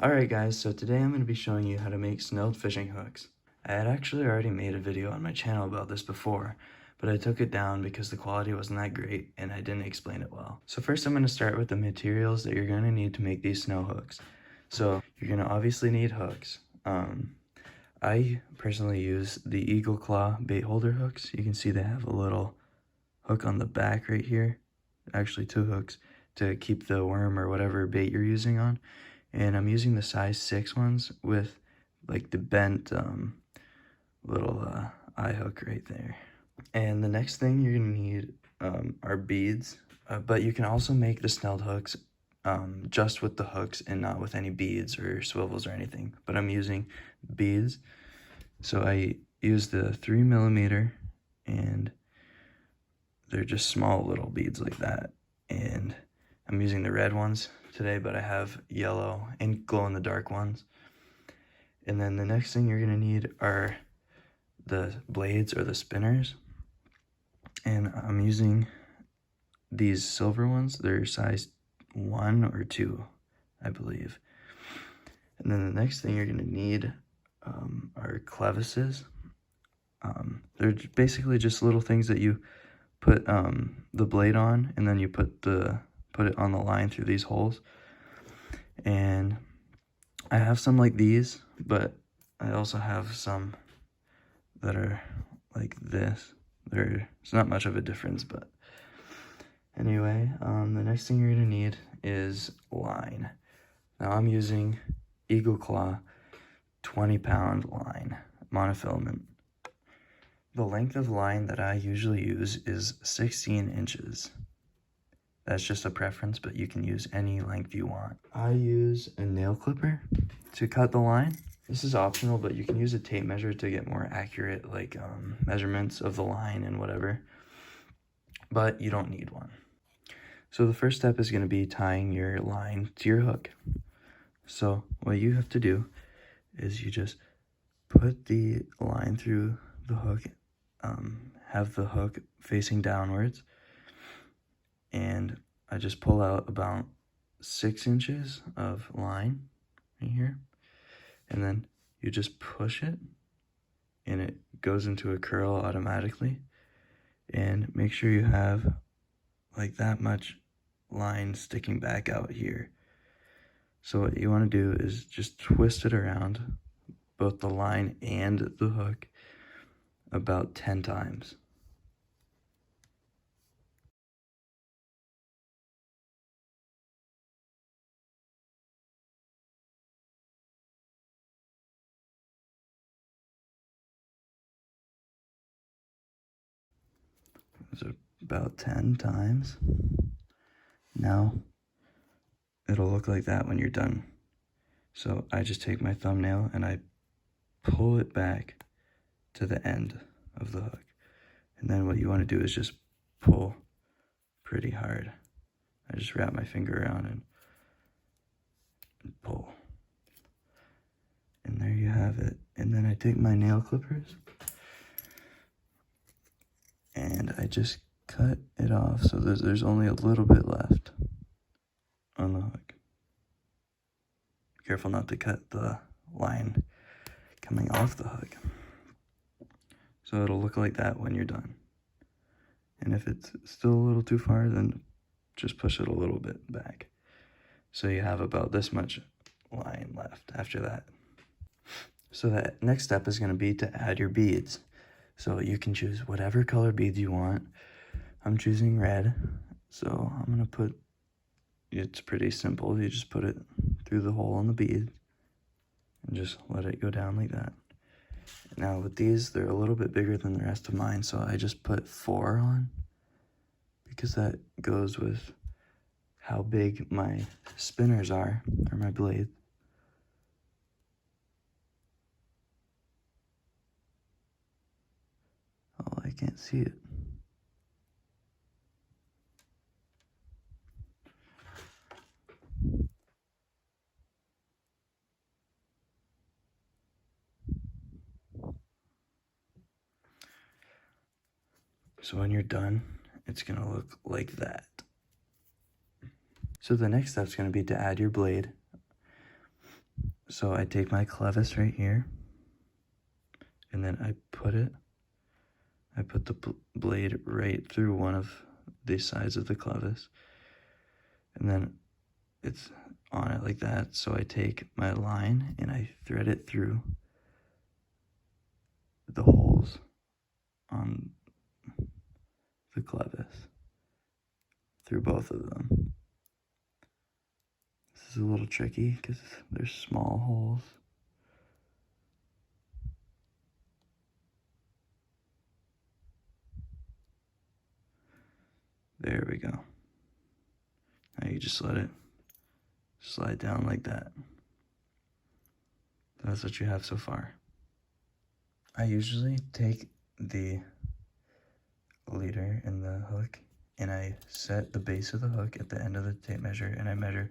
Alright guys, so today I'm going to be showing you how to make snelled fishing hooks. I had actually already made a video on my channel about this before, but I took it down because the quality wasn't that great and I didn't explain it well. So first I'm going to start with the materials that you're going to need to make these snell hooks. So you're going to obviously need hooks. I personally use the Eagle Claw bait holder hooks. You can see they have a little hook on the back right here, actually 2 hooks, to keep the worm or whatever bait you're using on. And I'm using the size 6 ones with like the bent little eye hook right there. And the next thing you're gonna need are beads, but you can also make the snelled hooks just with the hooks and not with any beads or swivels or anything. But I'm using beads, so I use the 3mm, and they're just small little beads like that. And I'm using the red ones today, but I have yellow and glow-in-the-dark ones. And then the next thing you're gonna need are the blades or the spinners. And I'm using these silver ones. They're size 1 or 2, I believe. And then the next thing you're gonna need are clevises. They're basically just little things that you put the blade on, and then you put it on the line through these holes. And I have some like these, but I also have some that are like this. There's not much of a difference, but anyway, the next thing you're gonna need is line. Now I'm using Eagle Claw 20-pound line, monofilament. The length of line that I usually use is 16 inches. That's just a preference, but you can use any length you want. I use a nail clipper to cut the line. This is optional, but you can use a tape measure to get more accurate measurements of the line and whatever, but you don't need one. So the first step is going to be tying your line to your hook. So what you have to do is you just put the line through the hook, have the hook facing downwards, and I just pull out about 6 inches of line right here, and then you just push it and it goes into a curl automatically. And make sure you have like that much line sticking back out here. So what you want to do is just twist it around, both the line and the hook, about 10 times. So about 10 times. Now it'll look like that when you're done. So I just take my thumbnail and I pull it back to the end of the hook. And then what you want to do is just pull pretty hard. I just wrap my finger around and pull. And there you have it. And then I take my nail clippers and I just cut it off so there's only a little bit left on the hook. Be careful not to cut the line coming off the hook. So it'll look like that when you're done. And if it's still a little too far, then just push it a little bit back. So you have about this much line left after that. So the next step is going to be to add your beads. So you can choose whatever color beads you want. I'm choosing red. So I'm going to put, it's pretty simple. You just put it through the hole in the bead and just let it go down like that. Now with these, they're a little bit bigger than the rest of mine, so I just put 4 on because that goes with how big my spinners are, or my blades. Oh, I can't see it. So when you're done, it's gonna look like that. So the next step is gonna be to add your blade. So I take my clevis right here, and then I put the blade right through one of the sides of the clevis, and then it's on it like that. So I take my line and I thread it through the holes on the clevis, through both of them. This is a little tricky because there's small holes. There we go. Now you just let it slide down like that. That's what you have so far. I usually take the leader and the hook and I set the base of the hook at the end of the tape measure, and I measure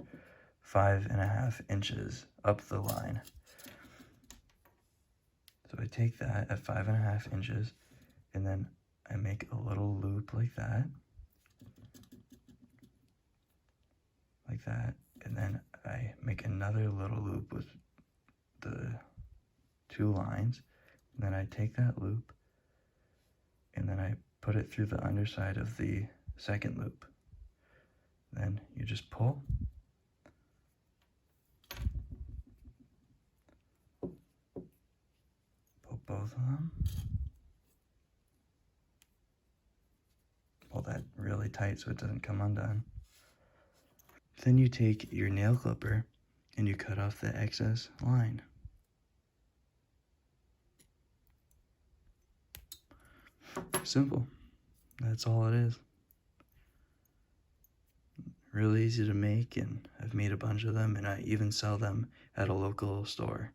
5.5 inches up the line. So I take that at 5.5 inches, and then I make a little loop like that, and then I make another little loop with the 2 lines, and then I take that loop, and then I put it through the underside of the second loop. Then you just pull, both of them, pull that really tight so it doesn't come undone. Then you take your nail clipper and you cut off the excess line. Simple. That's all it is. Really easy to make, and I've made a bunch of them, and I even sell them at a local store.